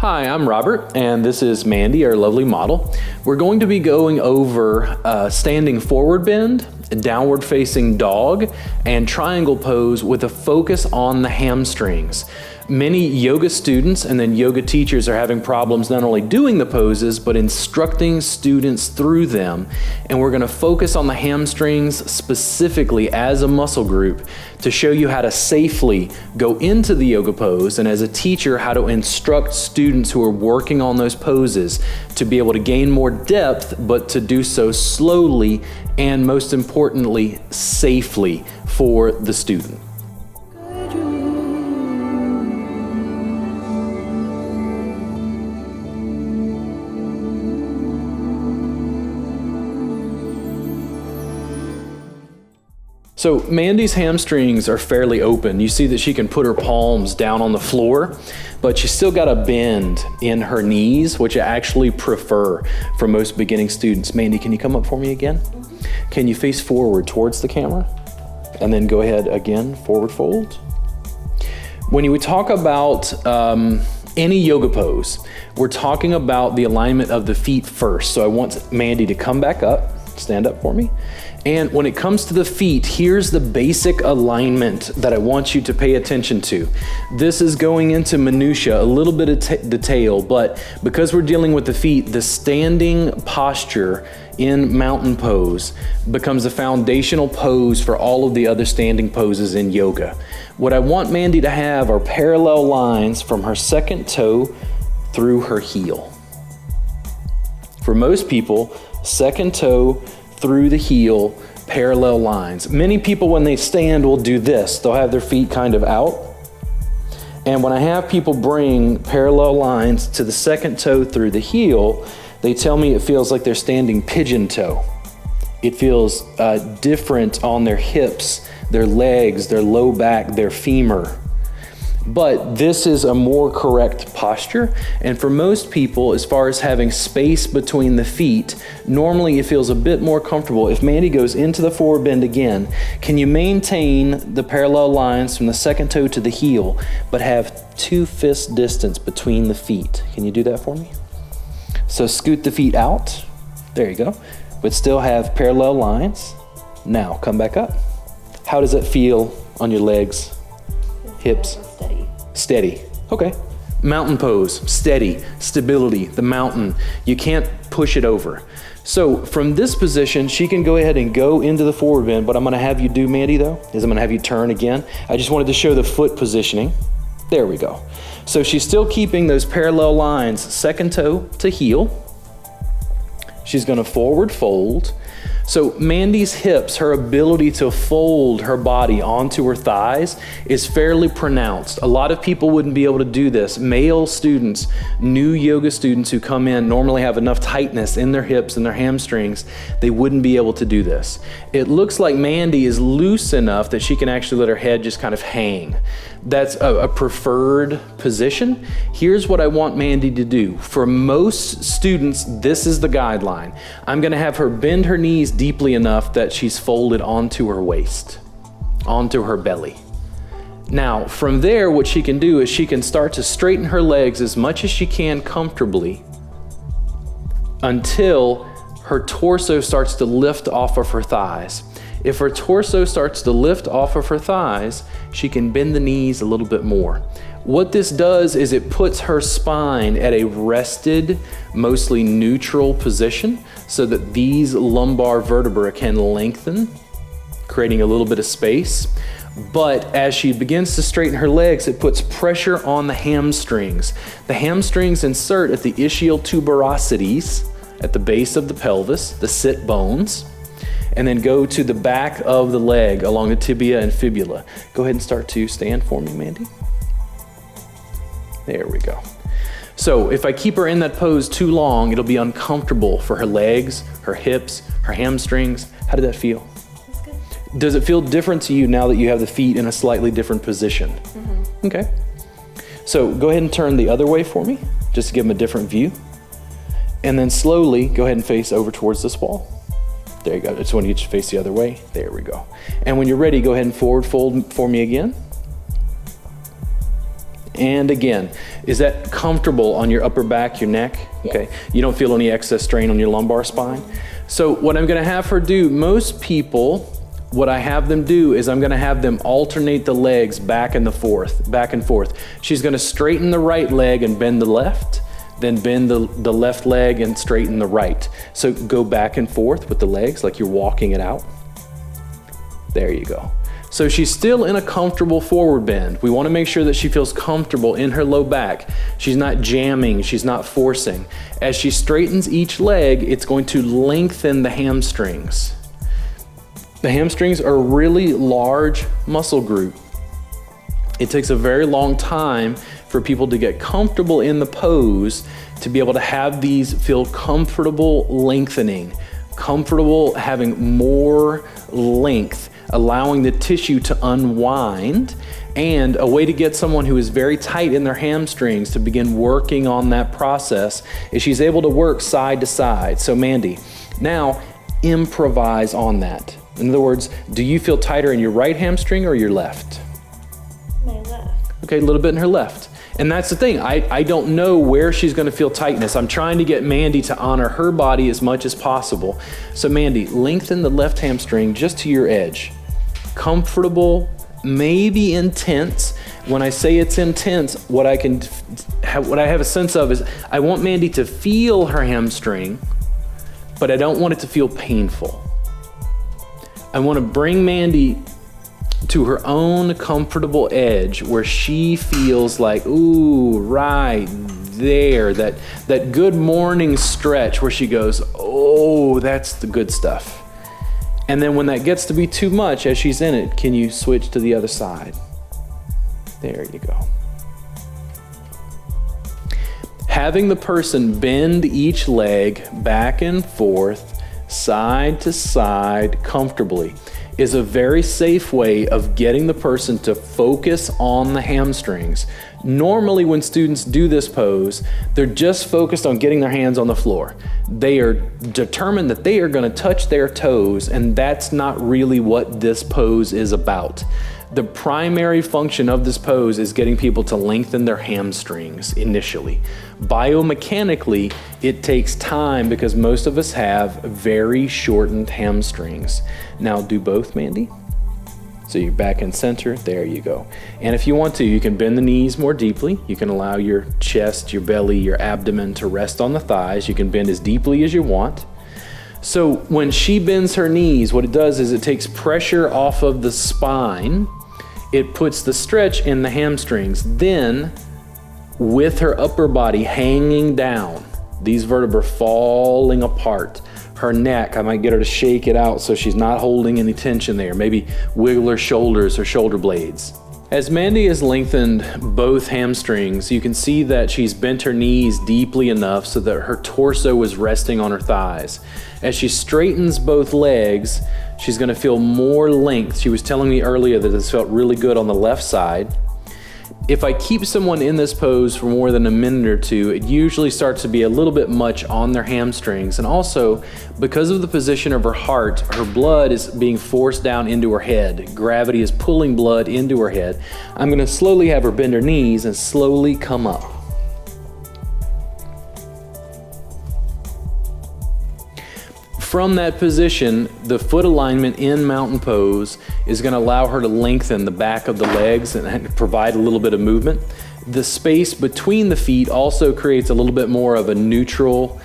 Hi, I'm Robert, and this is Mandy, our lovely model. We're going to be going over standing forward bend, downward facing dog, and triangle pose with a focus on the hamstrings. Many yoga students and then yoga teachers are having problems not only doing the poses, but instructing students through them. And we're gonna focus on the hamstrings specifically as a muscle group to show you how to safely go into the yoga pose, and as a teacher, how to instruct students who are working on those poses to be able to gain more depth, but to do so slowly and most importantly, safely for the student. So Mandy's hamstrings are fairly open. You see that she can put her palms down on the floor, but she's still got a bend in her knees, which I actually prefer for most beginning students. Mandy, can you come up for me again? Can you face forward towards the camera? And then go ahead again, forward fold. When you talk about any yoga pose, we're talking about the alignment of the feet first. So I want Mandy to come back up, stand up for me. And when it comes to the feet, here's the basic alignment that I want you to pay attention to. This is going into minutia, a little bit of detail, but because we're dealing with the feet, the standing posture in mountain pose becomes the foundational pose for all of the other standing poses in yoga. What I want Mandy to have are parallel lines from her second toe through her heel. For most people, second toe through the heel, parallel lines. Many people when they stand will do this. They'll have their feet kind of out. And when I have people bring parallel lines to the second toe through the heel, they tell me it feels like they're standing pigeon toe. It feels different on their hips, their legs, their low back, their femur. But this is a more correct posture. And for most people, as far as having space between the feet, normally it feels a bit more comfortable. If Mandy goes into the forward bend again, can you maintain the parallel lines from the second toe to the heel, but have 2 fist distance between the feet? Can you do that for me? So scoot the feet out. There you go. But still have parallel lines. Now come back up. How does it feel on your legs, hips? Steady. Okay. Mountain pose, steady, stability, the mountain. You can't push it over. So from this position, she can go ahead and go into the forward bend. What I'm going to have you do, Mandy, though, is I'm going to have you turn again. I just wanted to show the foot positioning. There we go. So she's still keeping those parallel lines, second toe to heel. She's going to forward fold. So Mandy's hips, her ability to fold her body onto her thighs is fairly pronounced. A lot of people wouldn't be able to do this. Male students, new yoga students who come in normally have enough tightness in their hips and their hamstrings, they wouldn't be able to do this. It looks like Mandy is loose enough that she can actually let her head just kind of hang. That's a preferred position. Here's what I want Mandy to do. For most students, this is the guideline. I'm gonna have her bend her knees deeply enough that she's folded onto her waist, onto her belly. Now, from there, what she can do is she can start to straighten her legs as much as she can comfortably until her torso starts to lift off of her thighs. If her torso starts to lift off of her thighs, she can bend the knees a little bit more. What this does is it puts her spine at a rested, mostly neutral position so that these lumbar vertebrae can lengthen, creating a little bit of space. But as she begins to straighten her legs, it puts pressure on the hamstrings. The hamstrings insert at the ischial tuberosities at the base of the pelvis, the sit bones, and then go to the back of the leg along the tibia and fibula. Go ahead and start to stand for me, Mandy. There we go. So if I keep her in that pose too long, it'll be uncomfortable for her legs, her hips, her hamstrings. How did that feel? That's good. Does it feel different to you now that you have the feet in a slightly different position? Mm-hmm. Okay. So go ahead and turn the other way for me, just to give them a different view. And then slowly go ahead and face over towards this wall. There you go. I just want you to face the other way. There we go. And when you're ready, go ahead and forward fold for me again. And again, is that comfortable on your upper back, your neck? Okay. You don't feel any excess strain on your lumbar spine? So what I'm gonna have her do, most people, what I have them do is I'm gonna have them alternate the legs back and forth. She's gonna straighten the right leg and bend the left, then bend the left leg and straighten the right. So go back and forth with the legs like you're walking it out. There you go. So she's still in a comfortable forward bend. We want to make sure that she feels comfortable in her low back. She's not jamming, she's not forcing. As she straightens each leg, it's going to lengthen the hamstrings. The hamstrings are a really large muscle group. It takes a very long time for people to get comfortable in the pose to be able to have these feel comfortable lengthening, comfortable having more length, allowing the tissue to unwind, and a way to get someone who is very tight in their hamstrings to begin working on that process is she's able to work side to side. So Mandy, now improvise on that. In other words, do you feel tighter in your right hamstring or your left? My left. Okay, a little bit in her left. And that's the thing, I don't know where she's gonna feel tightness. I'm trying to get Mandy to honor her body as much as possible. So Mandy, lengthen the left hamstring just to your edge. Comfortable, maybe intense. When I say it's intense, what I have a sense of is I want Mandy to feel her hamstring, but I don't want it to feel painful. I want to bring Mandy to her own comfortable edge where she feels like, ooh, right there, that good morning stretch where she goes, oh, that's the good stuff. And then when that gets to be too much as she's in it, can you switch to the other side? There you go. Having the person bend each leg back and forth, side to side, comfortably, is a very safe way of getting the person to focus on the hamstrings. Normally when students do this pose, they're just focused on getting their hands on the floor. They are determined that they are going to touch their toes, and that's not really what this pose is about. The primary function of this pose is getting people to lengthen their hamstrings initially. Biomechanically, it takes time because most of us have very shortened hamstrings. Now do both, Mandy. So you're back in center, there you go. And if you want to, you can bend the knees more deeply. You can allow your chest, your belly, your abdomen to rest on the thighs. You can bend as deeply as you want. So when she bends her knees, what it does is it takes pressure off of the spine. It puts the stretch in the hamstrings. Then, with her upper body hanging down, these vertebrae falling apart, her neck, I might get her to shake it out so she's not holding any tension there. Maybe wiggle her shoulders or shoulder blades. As Mandy has lengthened both hamstrings, you can see that she's bent her knees deeply enough so that her torso is resting on her thighs. As she straightens both legs, she's going to feel more length. She was telling me earlier that this felt really good on the left side. If I keep someone in this pose for more than a minute or two, it usually starts to be a little bit much on their hamstrings. And also, because of the position of her heart, her blood is being forced down into her head. Gravity is pulling blood into her head. I'm going to slowly have her bend her knees and slowly come up. From that position, the foot alignment in mountain pose is going to allow her to lengthen the back of the legs and provide a little bit of movement. The space between the feet also creates a little bit more of a neutral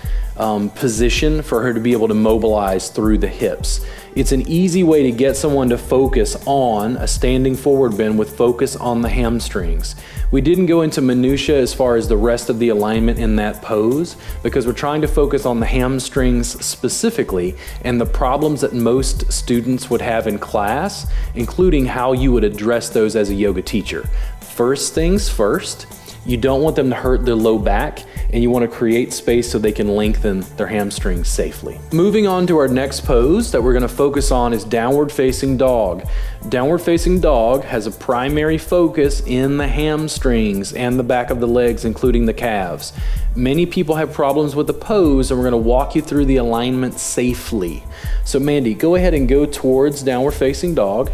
position for her to be able to mobilize through the hips. It's an easy way to get someone to focus on a standing forward bend with focus on the hamstrings. We didn't go into minutia as far as the rest of the alignment in that pose because we're trying to focus on the hamstrings specifically and the problems that most students would have in class, including how you would address those as a yoga teacher. First things first, you don't want them to hurt their low back, and you want to create space so they can lengthen their hamstrings safely. Moving on to our next pose that we're going to focus on is downward facing dog. Downward facing dog has a primary focus in the hamstrings and the back of the legs, including the calves. Many people have problems with the pose, and we're going to walk you through the alignment safely. So Mandy, go ahead and go towards downward facing dog.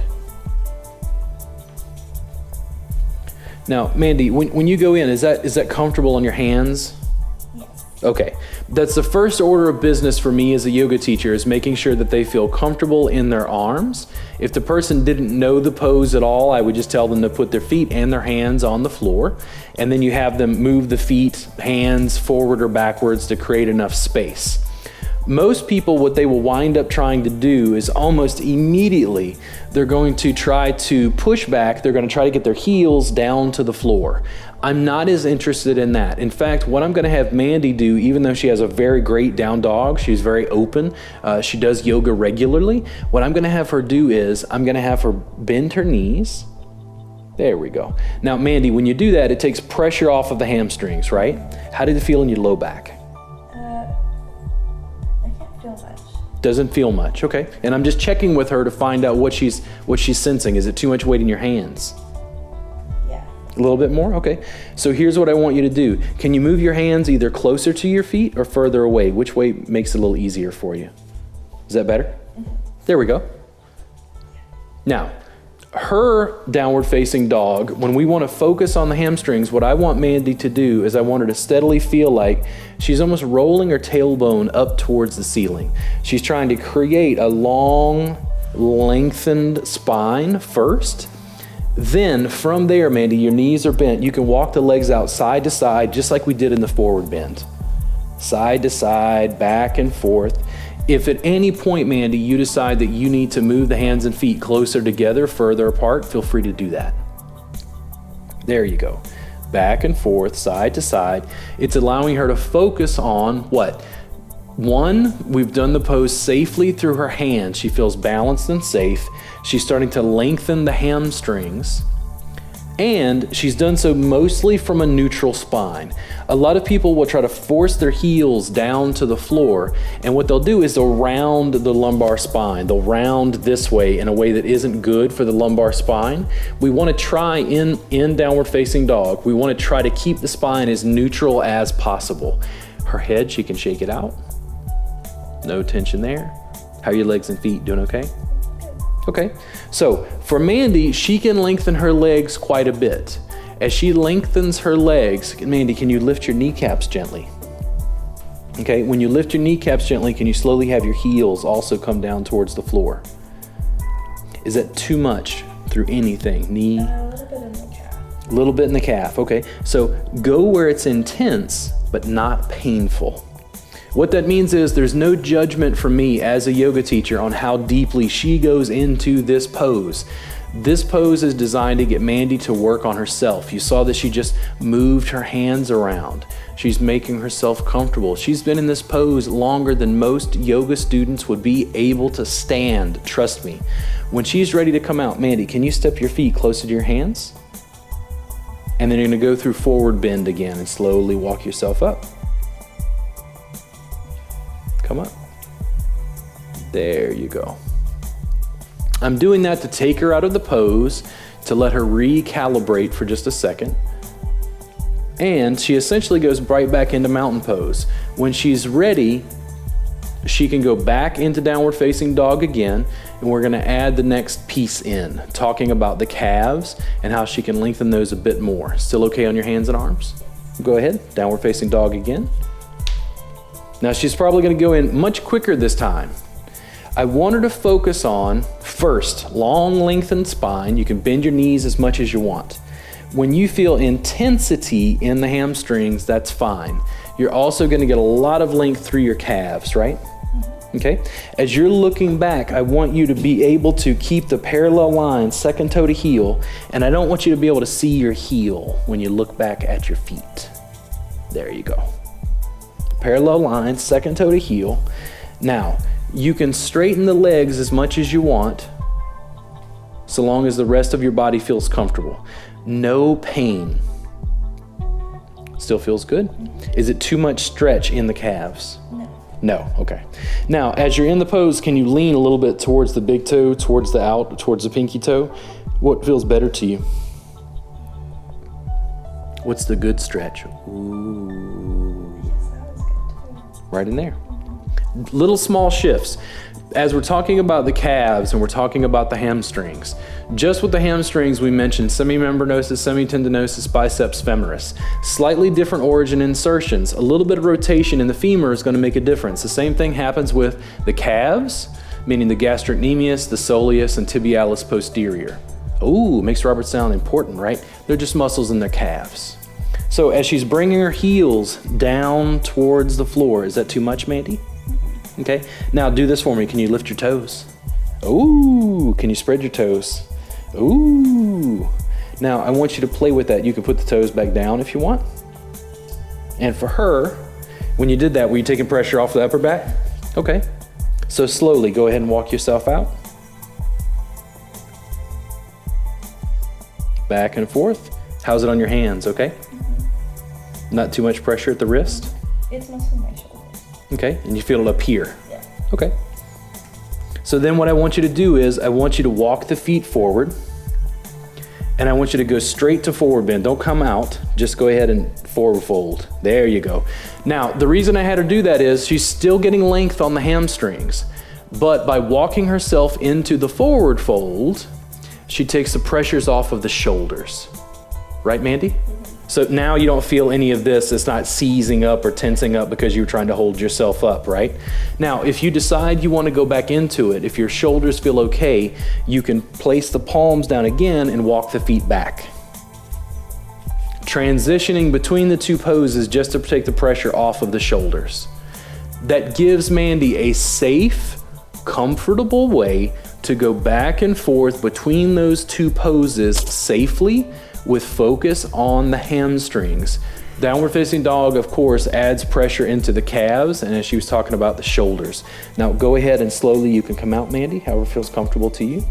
Now, Mandy, when you go in, is that comfortable on your hands? Yes. Okay, that's the first order of business for me as a yoga teacher, is making sure that they feel comfortable in their arms. If the person didn't know the pose at all, I would just tell them to put their feet and their hands on the floor, and then you have them move the feet, hands forward or backwards to create enough space. Most people, what they will wind up trying to do is almost immediately, they're going to try to push back. They're going to try to get their heels down to the floor. I'm not as interested in that. In fact, what I'm going to have Mandy do, even though she has a very great down dog, she's very open, she does yoga regularly. What I'm going to have her do is I'm going to have her bend her knees. There we go. Now, Mandy, when you do that, it takes pressure off of the hamstrings, right? How did it feel in your low back? Doesn't feel much, okay. And I'm just checking with her to find out what she's sensing. Is it too much weight in your hands? Yeah. A little bit more? Okay. So here's what I want you to do. Can you move your hands either closer to your feet or further away? Which way makes it a little easier for you? Is that better? Mm-hmm. There we go. Now, her downward facing dog, when we want to focus on the hamstrings, what I want Mandy to do is I want her to steadily feel like she's almost rolling her tailbone up towards the ceiling. She's trying to create a long, lengthened spine first. Then from there, Mandy, your knees are bent. You can walk the legs out side to side, just like we did in the forward bend. Side to side, back and forth. If at any point, Mandy, you decide that you need to move the hands and feet closer together, further apart, feel free to do that. There you go. Back and forth, side to side. It's allowing her to focus on what? One, we've done the pose safely through her hands. She feels balanced and safe. She's starting to lengthen the hamstrings. And she's done so mostly from a neutral spine. A lot of people will try to force their heels down to the floor, and what they'll do is they'll round the lumbar spine. They'll round this way in a way that isn't good for the lumbar spine. We want to try in downward facing dog, we want to try to keep the spine as neutral as possible. Her head, she can shake it out. No tension there. How are your legs and feet? Doing okay? Okay, so for Mandy, she can lengthen her legs quite a bit. As she lengthens her legs, Mandy, can you lift your kneecaps gently? Okay, when you lift your kneecaps gently, can you slowly have your heels also come down towards the floor? Is that too much through anything? Knee? A little bit in the calf. A little bit in the calf, okay. So go where it's intense, but not painful. What that means is there's no judgment from me as a yoga teacher on how deeply she goes into this pose. This pose is designed to get Mandy to work on herself. You saw that she just moved her hands around. She's making herself comfortable. She's been in this pose longer than most yoga students would be able to stand, trust me. When she's ready to come out, Mandy, can you step your feet closer to your hands? And then you're gonna go through forward bend again and slowly walk yourself up. Come up. There you go. I'm doing that to take her out of the pose, to let her recalibrate for just a second. And she essentially goes right back into mountain pose. When she's ready, she can go back into downward facing dog again, and we're gonna add the next piece in, talking about the calves and how she can lengthen those a bit more. Still okay on your hands and arms? Go ahead, downward facing dog again. Now she's probably gonna go in much quicker this time. I want her to focus on, first, long lengthened spine. You can bend your knees as much as you want. When you feel intensity in the hamstrings, that's fine. You're also gonna get a lot of length through your calves, right? Okay? As you're looking back, I want you to be able to keep the parallel line, second toe to heel, and I don't want you to be able to see your heel when you look back at your feet. There you go. Parallel line, second toe to heel. Now, you can straighten the legs as much as you want, so long as the rest of your body feels comfortable. No pain. Still feels good? Is it too much stretch in the calves? No. No, okay. Now, as you're in the pose, can you lean a little bit towards the big toe, towards the pinky toe? What feels better to you? What's the good stretch? Ooh. Yes, that was good too. Right in there. Little small shifts. As we're talking about the calves and we're talking about the hamstrings, just with the hamstrings we mentioned semimembranosus, semitendinosus, biceps femoris. Slightly different origin insertions. A little bit of rotation in the femur is going to make a difference. The same thing happens with the calves, meaning the gastrocnemius, the soleus, and tibialis posterior. Ooh, makes Robert sound important, right? They're just muscles in their calves. So as she's bringing her heels down towards the floor, is that too much, Mandy? Okay, now do this for me. Can you lift your toes? Ooh, can you spread your toes? Ooh. Now I want you to play with that. You can put the toes back down if you want. And for her, when you did that, were you taking pressure off the upper back? Okay, so slowly go ahead and walk yourself out. Back and forth. How's it on your hands, okay? Not too much pressure at the wrist? It's mostly my shoulder. Okay, and you feel it up here? Yeah. Okay. So then what I want you to do is I want you to walk the feet forward and I want you to go straight to forward bend. Don't come out, just go ahead and forward fold. There you go. Now, the reason I had her do that is she's still getting length on the hamstrings, but by walking herself into the forward fold, she takes the pressures off of the shoulders. Right, Mandy? So now you don't feel any of this. It's not seizing up or tensing up because you're trying to hold yourself up, right? Now, if you decide you want to go back into it, if your shoulders feel okay, you can place the palms down again and walk the feet back. Transitioning between the two poses just to take the pressure off of the shoulders. That gives Mandy a safe, comfortable way to go back and forth between those two poses safely with focus on the hamstrings. Downward facing dog, of course, adds pressure into the calves, and as she was talking about, the shoulders. Now go ahead and slowly you can come out, Mandy, however feels comfortable to you.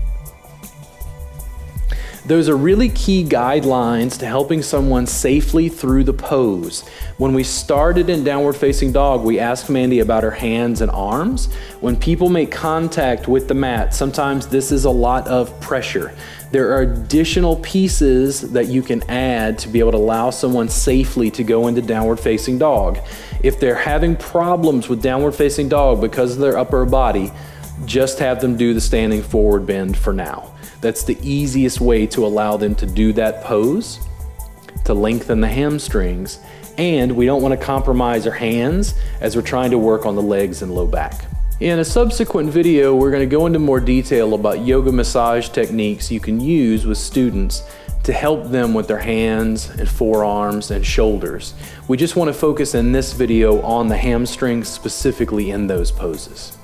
Those are really key guidelines to helping someone safely through the pose. When we started in downward facing dog, we asked Mandy about her hands and arms. When people make contact with the mat, sometimes this is a lot of pressure. There are additional pieces that you can add to be able to allow someone safely to go into downward facing dog. If they're having problems with downward facing dog because of their upper body, just have them do the standing forward bend for now. That's the easiest way to allow them to do that pose, to lengthen the hamstrings, and we don't want to compromise our hands as we're trying to work on the legs and low back. In a subsequent video, we're going to go into more detail about yoga massage techniques you can use with students to help them with their hands and forearms and shoulders. We just want to focus in this video on the hamstrings specifically in those poses.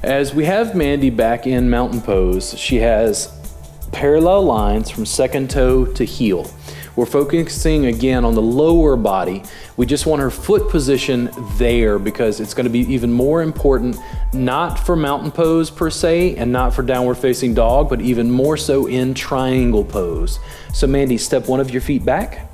As we have Mandy back in mountain pose, she has parallel lines from second toe to heel. We're focusing again on the lower body. We just want her foot position there because it's going to be even more important, not for mountain pose per se and not for downward facing dog, but even more so in triangle pose. So Mandy, step one of your feet back.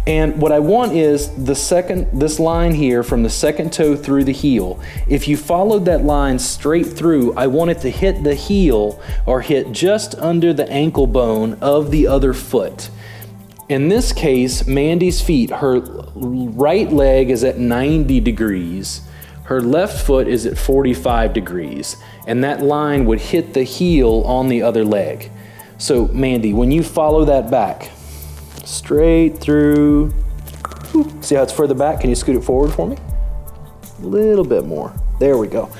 And what I want is this line here from the second toe through the heel. If you followed that line straight through, I want it to hit the heel or hit just under the ankle bone of the other foot. In this case, Mandy's feet, her right leg is at 90 degrees. Her left foot is at 45 degrees. And that line would hit the heel on the other leg. So Mandy, when you follow that back, straight through. See how it's further back? Can you scoot it forward for me? A little bit more. There we go.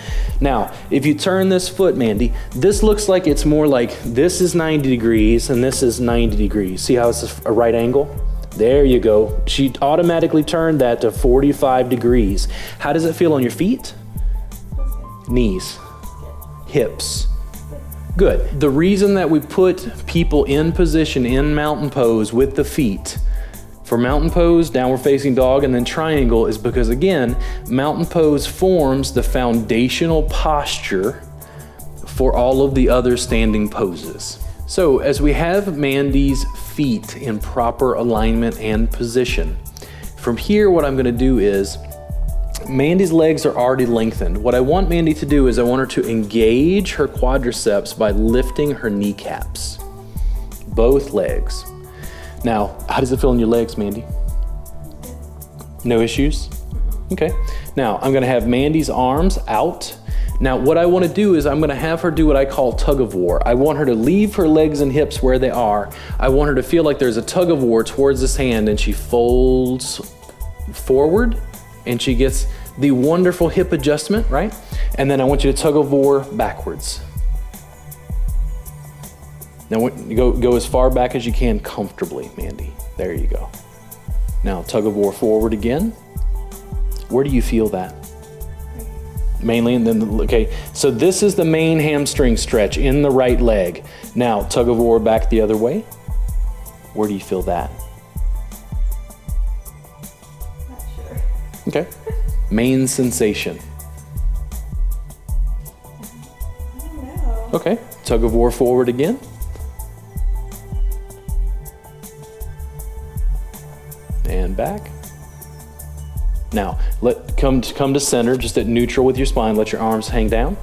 Now, if you turn this foot, Mandy, this looks like it's more like this is 90 degrees and this is 90 degrees. See how it's a right angle? There you go. She automatically turned that to 45 degrees. How does it feel on your feet? Knees, hips. Good. The reason that we put people in position in mountain pose with the feet for mountain pose, downward facing dog, and then triangle is because, again, mountain pose forms the foundational posture for all of the other standing poses. So as we have Mandy's feet in proper alignment and position, from here what I'm going to do is Mandy's legs are already lengthened. What I want Mandy to do is I want her to engage her quadriceps by lifting her kneecaps, both legs. Now, how does it feel in your legs, Mandy? No issues? Okay. Now, I'm gonna have Mandy's arms out. Now, what I wanna do is I'm gonna have her do what I call tug of war. I want her to leave her legs and hips where they are. I want her to feel like there's a tug of war towards this hand, and she folds forward and she gets the wonderful hip adjustment, right? And then I want you to tug of war backwards. Now go as far back as you can comfortably, Mandy. There you go. Now tug of war forward again. Where do you feel that? Mainly, and then, okay, so this is the main hamstring stretch in the right leg. Now tug of war back the other way. Where do you feel that? Not sure. Okay. Main sensation. I don't know. Okay. Tug of war forward again. And back. Now, come to center, just at neutral with your spine. Let your arms hang down.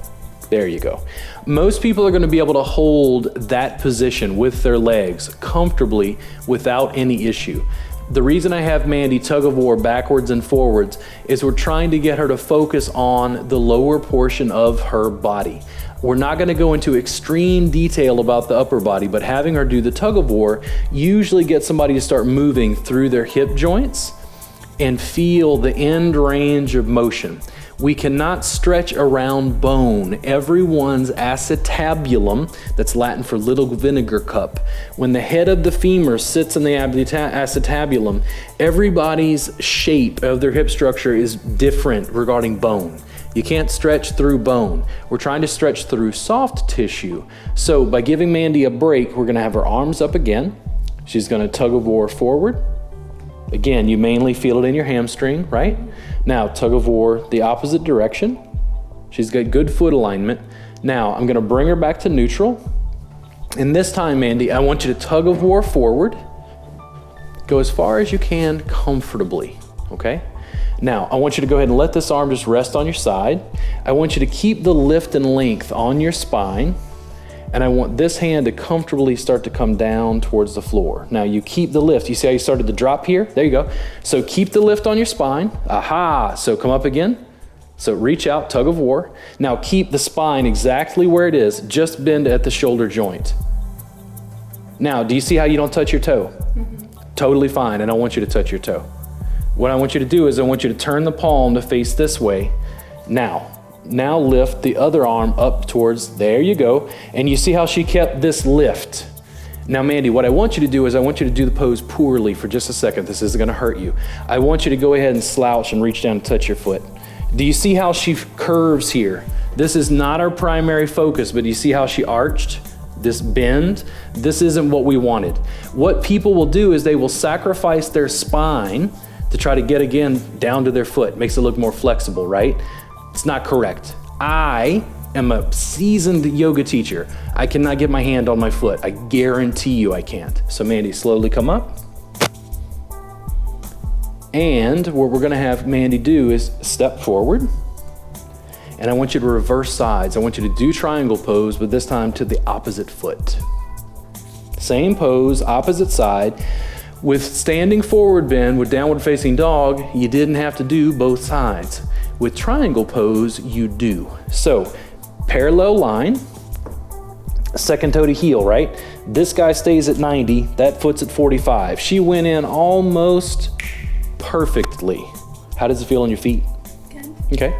There you go. Most people are going to be able to hold that position with their legs comfortably without any issue. The reason I have Mandy tug of war backwards and forwards is we're trying to get her to focus on the lower portion of her body. We're not going to go into extreme detail about the upper body, but having her do the tug of war usually gets somebody to start moving through their hip joints and feel the end range of motion. We cannot stretch around bone. Everyone's acetabulum, that's Latin for little vinegar cup, when the head of the femur sits in the acetabulum, everybody's shape of their hip structure is different regarding bone. You can't stretch through bone. We're trying to stretch through soft tissue. So by giving Mandy a break, we're gonna have her arms up again. She's gonna tug of war forward. Again, you mainly feel it in your hamstring, right? Now, tug of war the opposite direction. She's got good foot alignment. Now, I'm gonna bring her back to neutral. And this time, Mandy, I want you to tug of war forward. Go as far as you can comfortably, okay? Now, I want you to go ahead and let this arm just rest on your side. I want you to keep the lift and length on your spine. And I want this hand to comfortably start to come down towards the floor. Now you keep the lift. You see how you started to drop here? There you go. So keep the lift on your spine. Aha, so come up again. So reach out, tug of war. Now keep the spine exactly where it is, just bend at the shoulder joint. Now, do you see how you don't touch your toe? Mm-hmm. Totally fine, and I want you to touch your toe. What I want you to do is I want you to turn the palm to face this way. Now lift the other arm up towards, there you go. And you see how she kept this lift. Now, Mandy, what I want you to do is I want you to do the pose poorly for just a second. This isn't gonna hurt you. I want you to go ahead and slouch and reach down and touch your foot. Do you see how she curves here? This is not our primary focus, but do you see how she arched? This bend, this isn't what we wanted. What people will do is they will sacrifice their spine to try to get again down to their foot. Makes it look more flexible, right? It's not correct. I am a seasoned yoga teacher. I cannot get my hand on my foot. I guarantee you I can't. So Mandy, slowly come up. And what we're gonna have Mandy do is step forward. And I want you to reverse sides. I want you to do triangle pose, but this time to the opposite foot. Same pose, opposite side. With standing forward bend, with downward facing dog, you didn't have to do both sides. With triangle pose, you do. So, parallel line, second toe to heel, right? This guy stays at 90, that foot's at 45. She went in almost perfectly. How does it feel on your feet? Good. Okay.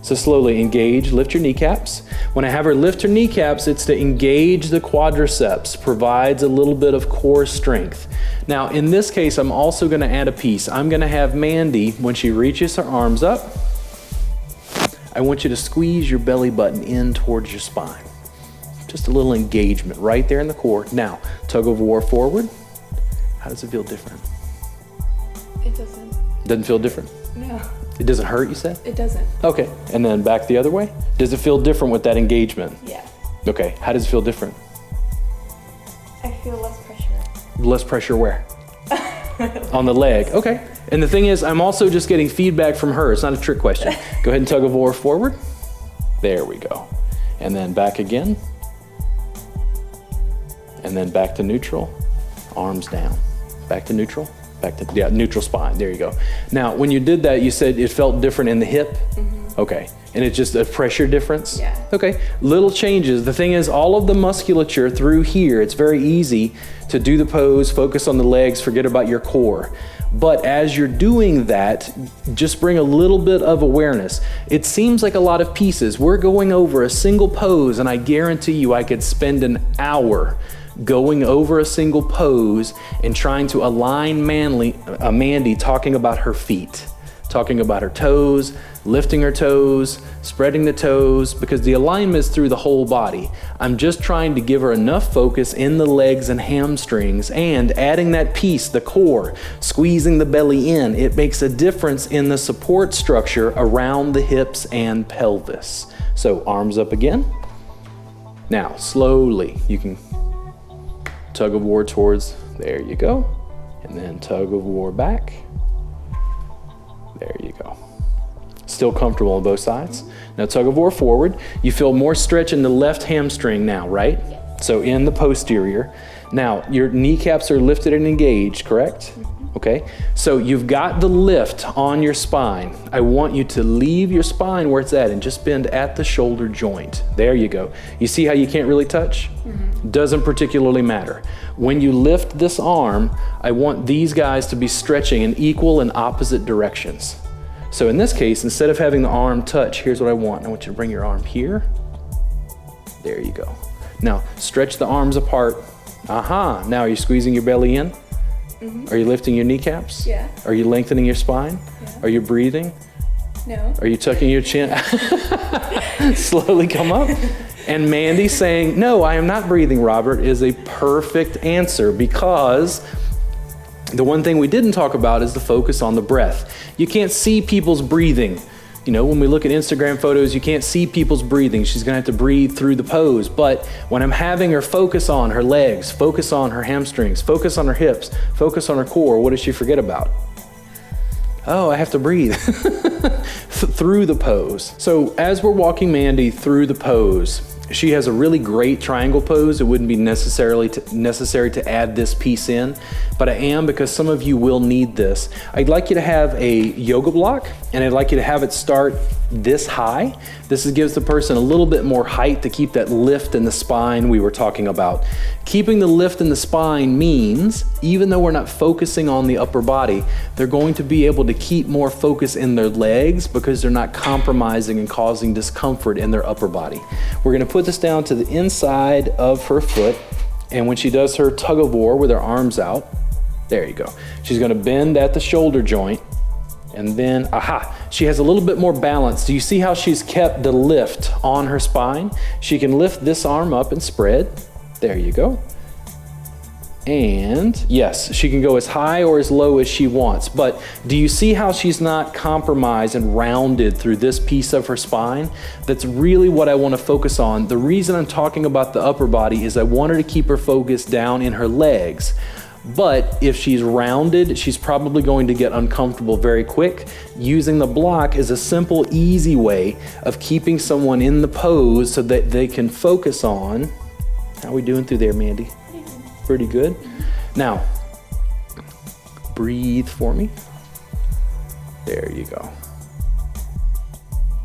So slowly engage, lift your kneecaps. When I have her lift her kneecaps, it's to engage the quadriceps, provides a little bit of core strength. Now, in this case, I'm also gonna add a piece. I'm gonna have Mandy, when she reaches her arms up, I want you to squeeze your belly button in towards your spine. Just a little engagement right there in the core. Now, tug of war forward. How does it feel different? It doesn't. Doesn't feel different? No. It doesn't hurt, you said? It doesn't. Okay, and then back the other way. Does it feel different with that engagement? Yeah. Okay, how does it feel different? I feel less pressure. Less pressure where? On the leg, okay. And the thing is, I'm also just getting feedback from her. It's not a trick question. Go ahead and tug of war forward. There we go. And then back again. And then back to neutral. Arms down. Back to neutral. Back to, yeah, neutral spine. There you go. Now, when you did that, you said it felt different in the hip? Okay. And it's just a pressure difference? Yeah. Okay. Little changes. The thing is, all of the musculature through here, it's very easy to do the pose, focus on the legs, forget about your core. But as you're doing that, just bring a little bit of awareness. It seems like a lot of pieces. We're going over a single pose, and I guarantee you I could spend an hour going over a single pose and trying to align Mandy talking about her feet, talking about her toes, lifting her toes, spreading the toes, because the alignment is through the whole body. I'm just trying to give her enough focus in the legs and hamstrings, and adding that piece, the core, squeezing the belly in. It makes a difference in the support structure around the hips and pelvis. So arms up again. Now, slowly, you can tug of war towards, there you go. And then tug of war back. There you go. Still comfortable on both sides. Now tug of war forward. You feel more stretch in the left hamstring now, right? Yes. So in the posterior. Now your kneecaps are lifted and engaged, correct? Okay. So you've got the lift on your spine. I want you to leave your spine where it's at and just bend at the shoulder joint. There you go. You see how you can't really touch? Doesn't particularly matter. When you lift this arm, I want these guys to be stretching in equal and opposite directions. So in this case, instead of having the arm touch, here's what I want. I want you to bring your arm here. There you go. Now stretch the arms apart. Aha, now are you squeezing your belly in? Are you lifting your kneecaps? Yeah. Are you lengthening your spine? Yeah. Are you breathing? No. Are you tucking your chin? Slowly come up. And Mandy saying, no, I am not breathing, Robert, is a perfect answer, because the one thing we didn't talk about is the focus on the breath. You can't see people's breathing. You know, when we look at Instagram photos, you can't see people's breathing. She's gonna have to breathe through the pose. But when I'm having her focus on her legs, focus on her hamstrings, focus on her hips, focus on her core, what does she forget about? Oh, I have to breathe through the pose. So as we're walking Mandy through the pose, she has a really great triangle pose. It wouldn't be necessary to add this piece in, but I am, because some of you will need this. I'd like you to have a yoga block, and I'd like you to have it start this high. This gives the person a little bit more height to keep that lift in the spine we were talking about. Keeping the lift in the spine means, even though we're not focusing on the upper body, they're going to be able to keep more focus in their legs, because they're not compromising and causing discomfort in their upper body. We're gonna put this down to the inside of her foot, and when she does her tug of war with her arms out, there you go. She's gonna bend at the shoulder joint, and then, aha, she has a little bit more balance. Do you see how she's kept the lift on her spine? She can lift this arm up and spread. There you go. And yes, she can go as high or as low as she wants. But do you see how she's not compromised and rounded through this piece of her spine? That's really what I want to focus on. The reason I'm talking about the upper body is I want her to keep her focus down in her legs. But if she's rounded, she's probably going to get uncomfortable very quick. Using the block is a simple, easy way of keeping someone in the pose so that they can focus on. How are we doing through there, Mandy? Pretty good. Now, breathe for me. There you go.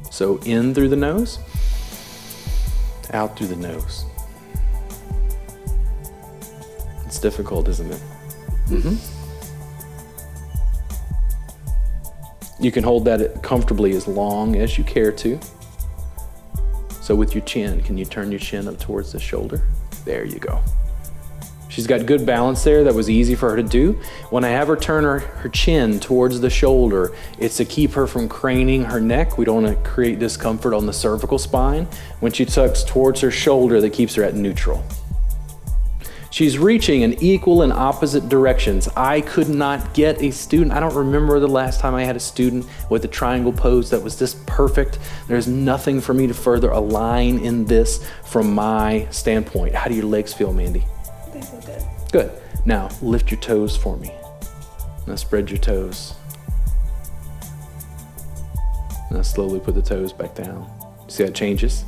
So in through the nose, out through the nose. It's difficult, isn't it? You can hold that comfortably as long as you care to. So with your chin, can you turn your chin up towards the shoulder? There you go. She's got good balance there. That was easy for her to do. When I have her turn her chin towards the shoulder, it's to keep her from craning her neck. We don't want to create discomfort on the cervical spine. When she tucks towards her shoulder, that keeps her at neutral. She's reaching in equal and opposite directions. I could not get a student. I don't remember the last time I had a student with a triangle pose that was this perfect. There's nothing for me to further align in this from my standpoint. How do your legs feel, Mandy? They feel good. Good. Now lift your toes for me. Now spread your toes. Now slowly put the toes back down. See how it changes?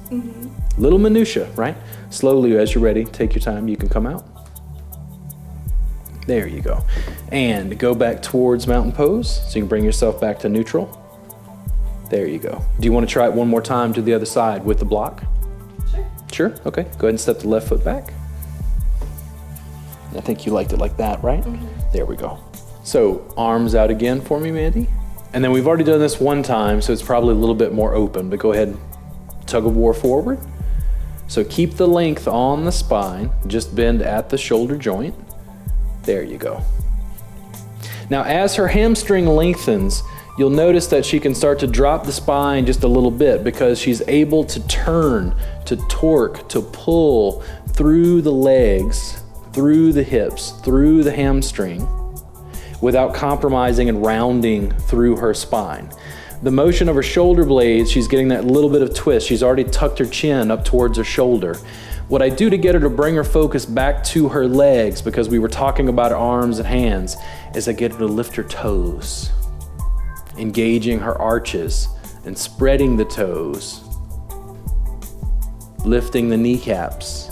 Little minutia, right? Slowly, as you're ready, take your time. You can come out. There you go. And go back towards mountain pose so you can bring yourself back to neutral. There you go. Do you want to try it one more time to the other side with the block? Sure? Okay. Go ahead and step the left foot back. I think you liked it like that, right? Mm-hmm. There we go. So arms out again for me, Mandy. And then we've already done this one time, so it's probably a little bit more open, but go ahead, tug of war forward. So keep the length on the spine, just bend at the shoulder joint. There you go. Now as her hamstring lengthens, you'll notice that she can start to drop the spine just a little bit because she's able to turn, to torque, to pull through the legs, through the hips, through the hamstring, without compromising and rounding through her spine. The motion of her shoulder blades, she's getting that little bit of twist. She's already tucked her chin up towards her shoulder. What I do to get her to bring her focus back to her legs, because we were talking about her arms and hands, is I get her to lift her toes, engaging her arches and spreading the toes, lifting the kneecaps,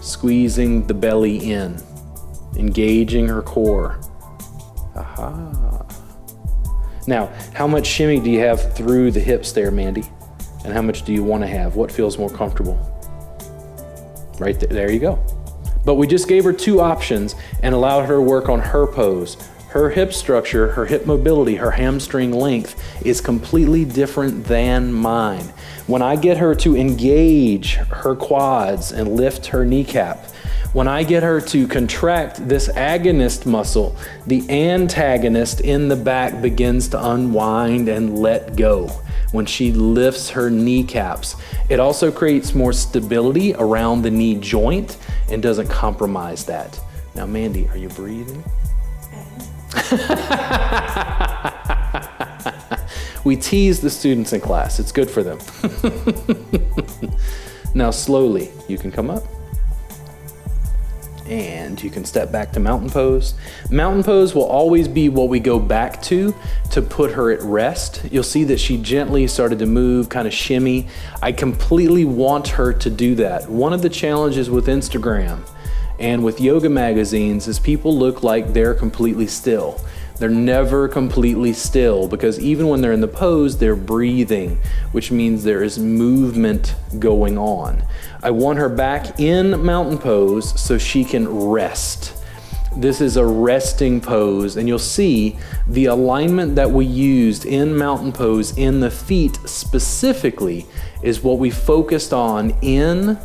squeezing the belly in, engaging her core. Aha. Now, how much shimmy do you have through the hips there, Mandy? And how much do you want to have? What feels more comfortable? Right there, there you go. But we just gave her two options and allowed her to work on her pose. Her hip structure, her hip mobility, her hamstring length is completely different than mine. When I get her to engage her quads and lift her kneecap, when I get her to contract this agonist muscle, the antagonist in the back begins to unwind and let go. When she lifts her kneecaps, it also creates more stability around the knee joint and doesn't compromise that. Now, Mandy, are you breathing? We tease the students in class. It's good for them. Now, slowly, you can come up. And you can step back to mountain pose. Mountain pose will always be what we go back to put her at rest. You'll see that she gently started to move, kind of shimmy. I completely want her to do that. One of the challenges with Instagram and with yoga magazines is people look like they're completely still. They're never completely still because even when they're in the pose, they're breathing, which means there is movement going on. I want her back in mountain pose so she can rest. This is a resting pose, and you'll see the alignment that we used in mountain pose in the feet specifically is what we focused on in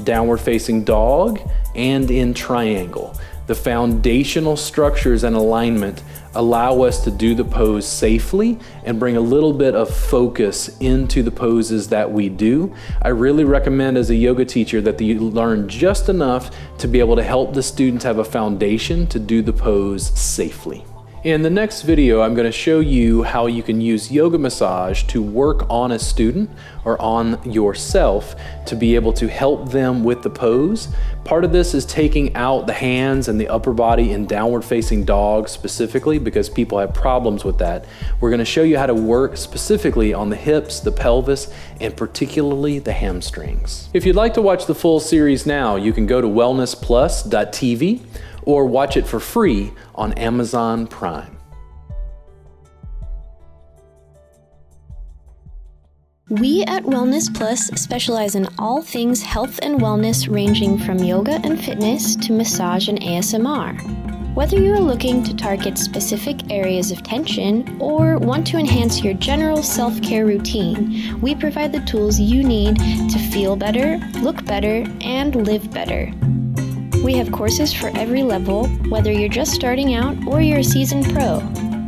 downward facing dog and in triangle. The foundational structures and alignment allow us to do the pose safely and bring a little bit of focus into the poses that we do. I really recommend as a yoga teacher that you learn just enough to be able to help the students have a foundation to do the pose safely. In the next video, I'm going to show you how you can use yoga massage to work on a student or on yourself to be able to help them with the pose. Part of this is taking out the hands and the upper body in downward facing dog specifically because people have problems with that. We're going to show you how to work specifically on the hips, the pelvis, and particularly the hamstrings. If you'd like to watch the full series now, you can go to wellnessplus.tv or watch it for free on Amazon Prime. We at Wellness Plus specialize in all things health and wellness ranging from yoga and fitness to massage and ASMR. Whether you are looking to target specific areas of tension or want to enhance your general self-care routine, we provide the tools you need to feel better, look better, and live better. We have courses for every level, whether you're just starting out or you're a seasoned pro.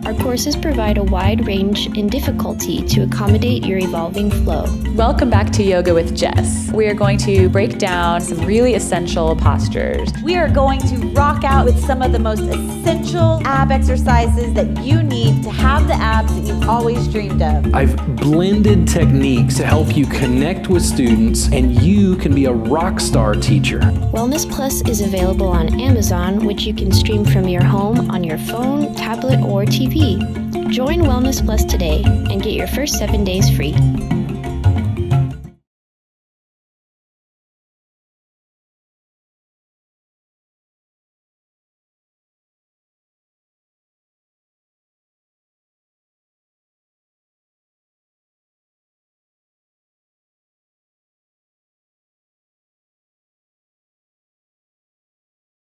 Our courses provide a wide range in difficulty to accommodate your evolving flow. Welcome back to Yoga with Jess. We are going to break down some really essential postures. We are going to rock out with some of the most essential ab exercises that you need to have the abs that you've always dreamed of. I've blended techniques to help you connect with students and you can be a rock star teacher. Wellness Plus is available on Amazon, which you can stream from your home on your phone, tablet, or TV. Join Wellness Plus today and get your first 7 days free.